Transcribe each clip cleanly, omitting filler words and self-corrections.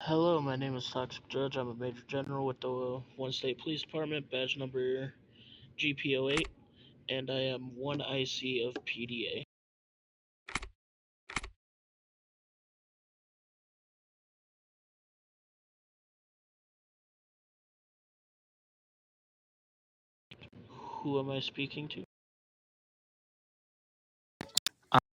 Hello, my name is Toxic Judge. I'm a Major General with the One State Police Department, badge number GPO8, and I am one IC of PDA. Who am I speaking to?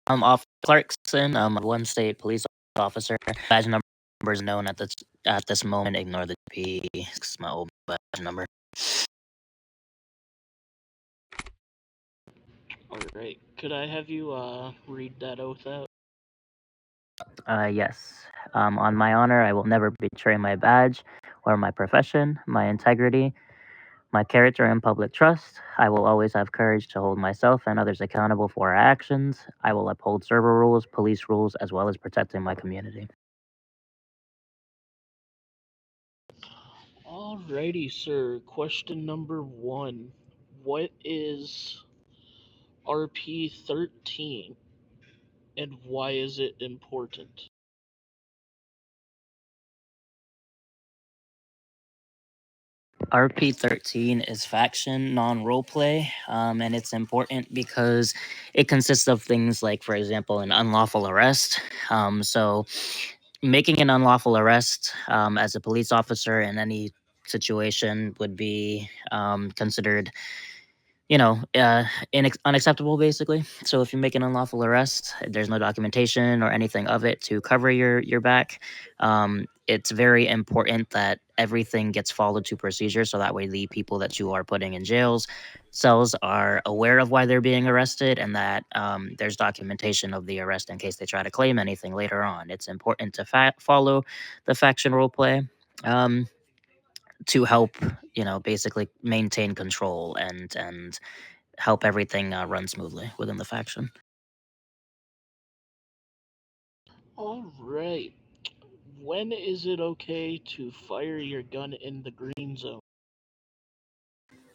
I'm off Clarkson. I'm a one state police officer. Badge number is known at this moment. Ignore the P. It's my old badge number. Alright, could I have you read that oath out? Yes. On my honor, I will never betray my badge or my profession, my integrity, my character, and public trust. I will always have courage to hold myself and others accountable for our actions. I will uphold server rules, police rules, as well as protecting my community. Alrighty, sir. Question number 1. What is RP13 and why is it important? RP13 is faction, non roleplay, and it's important because it consists of things like, for example, an unlawful arrest. So, making an unlawful arrest as a police officer in any situation would be considered unacceptable basically. So if you make an unlawful arrest, there's no documentation or anything of it to cover your back. It's very important that everything gets followed to procedure, so that way the people that you are putting in jails cells are aware of why they're being arrested, and that there's documentation of the arrest in case they try to claim anything later on. It's important to follow the faction role play. Um, to help, basically maintain control and help everything run smoothly within the faction. Alright. When is it okay to fire your gun in the green zone?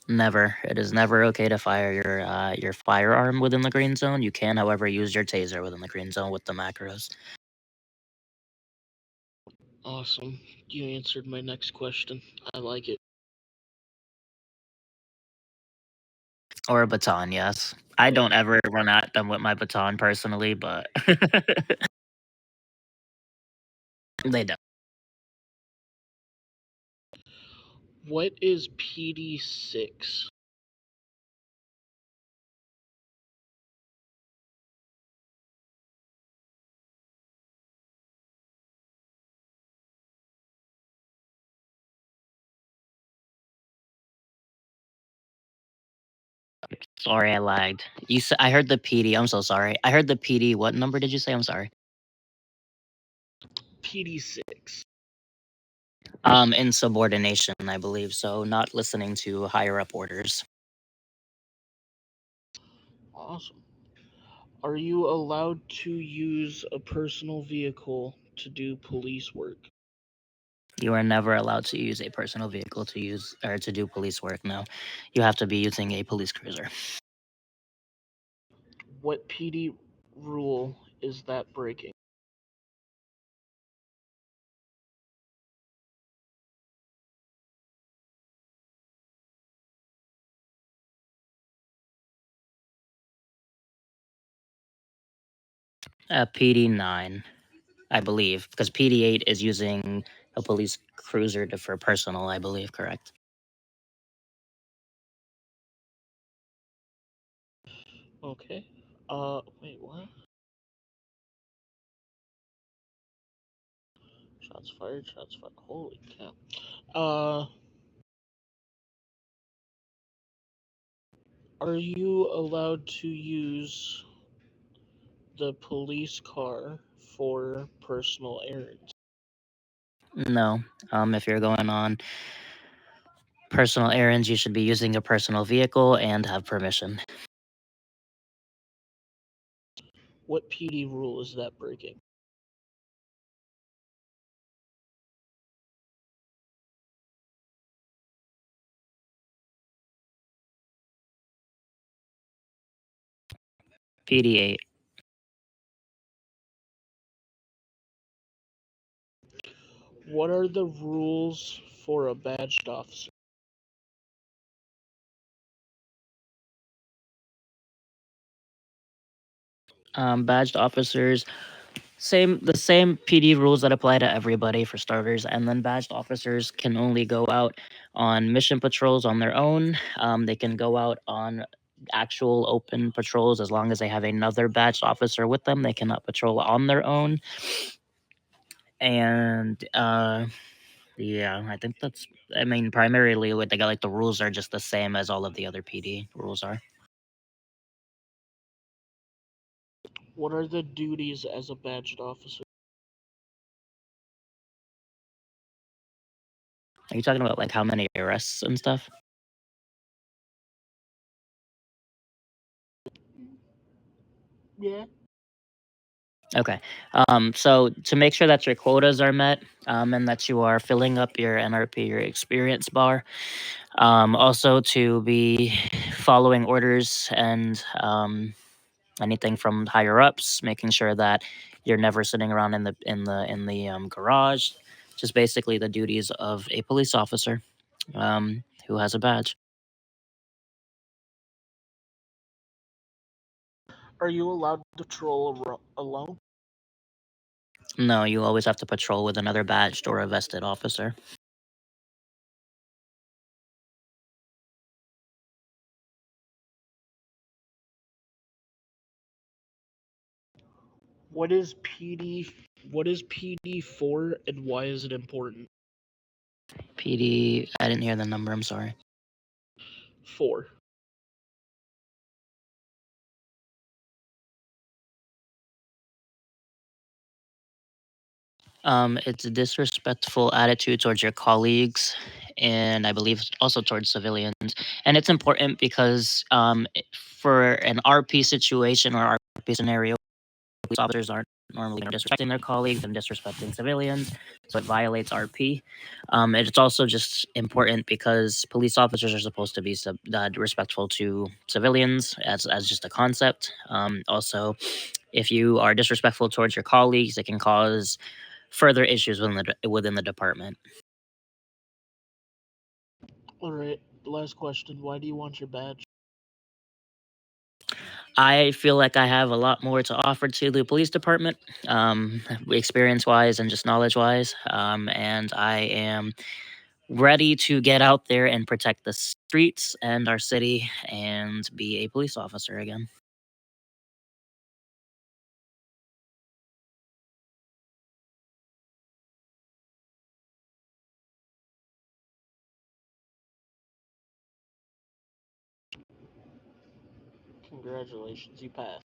Never. It is never okay to fire your firearm within the green zone. You can, however, use your taser within the green zone with the macros. Awesome. You answered my next question. I like it. Or a baton, yes. I Oh, don't ever run at them with my baton personally, but they don't. what is PD6? Sorry, I lagged. I heard the PD. I'm so sorry. I heard the PD. What number did you say? I'm sorry. PD6. Insubordination, I believe. So not listening to higher up orders. Awesome. Are you allowed to use a personal vehicle to do police work? You are never allowed to use a personal vehicle to use or to do police work. No, you have to be using a police cruiser. What PD rule is that breaking? PD9, I believe, because PD8 is using a police cruiser for personal. I believe, correct. Okay. Wait, what? Shots fired, shots fired. Holy cow. Are you allowed to use the police car for personal errands? No, if you're going on personal errands, you should be using a personal vehicle and have permission. What PD rule is that breaking? PD8. What are the rules for a badged officer? Badged officers, the same PD rules that apply to everybody for starters, and then badged officers can only go out on mission patrols on their own. They can go out on actual open patrols as long as they have another badged officer with them. They cannot patrol on their own. And yeah, I think that's. I mean, primarily what they got, like, the rules are just the same as all of the other PD rules are. What are the duties as a badged officer? Are you talking about like how many arrests and stuff? Yeah. Okay. So to make sure that your quotas are met, and that you are filling up your NRP, your experience bar, also to be following orders and anything from higher ups, making sure that you're never sitting around in the garage. Just basically the duties of a police officer who has a badge. Are you allowed to patrol alone? No, you always have to patrol with another badged or a vested officer. What is PD? What is PD for, and why is it important? PD, I didn't hear the number. I'm sorry. For. It's a disrespectful attitude towards your colleagues, and I believe also towards civilians. And it's important because for an RP situation or RP scenario, police officers aren't normally disrespecting their colleagues and disrespecting civilians, so it violates RP. It's also just important because police officers are supposed to be respectful to civilians as just a concept. Also, if you are disrespectful towards your colleagues, it can cause further issues within the department. All right. Last question. Why do you want your badge? I feel like I have a lot more to offer to the police department, experience wise and just knowledge wise. And I am ready to get out there and protect the streets and our city and be a police officer again. Congratulations, you passed.